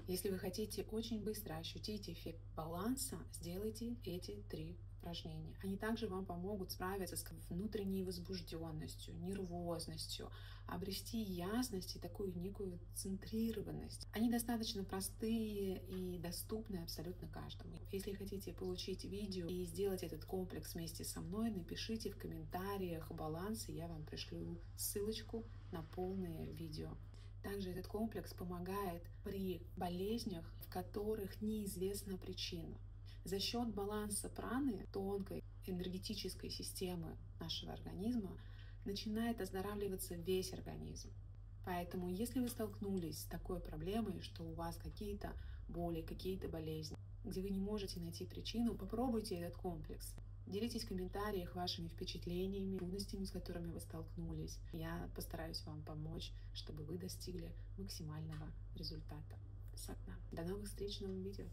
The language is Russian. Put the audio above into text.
Если вы хотите очень быстро ощутить эффект баланса, сделайте эти 3 упражнения. Они также вам помогут справиться с внутренней возбужденностью, нервозностью, обрести ясность и такую некую центрированность. Они достаточно простые и доступны абсолютно каждому. Если хотите получить видео и сделать этот комплекс вместе со мной, напишите в комментариях баланс, и я вам пришлю ссылочку на полное видео. Также этот комплекс помогает при болезнях, в которых неизвестна причина. За счет баланса праны, тонкой энергетической системы нашего организма, начинает оздоравливаться весь организм. Поэтому, если вы столкнулись с такой проблемой, что у вас какие-то боли, какие-то болезни, где вы не можете найти причину, попробуйте этот комплекс. Делитесь в комментариях вашими впечатлениями, трудностями, с которыми вы столкнулись. Я постараюсь вам помочь, чтобы вы достигли максимального результата. До новых встреч в новом видео.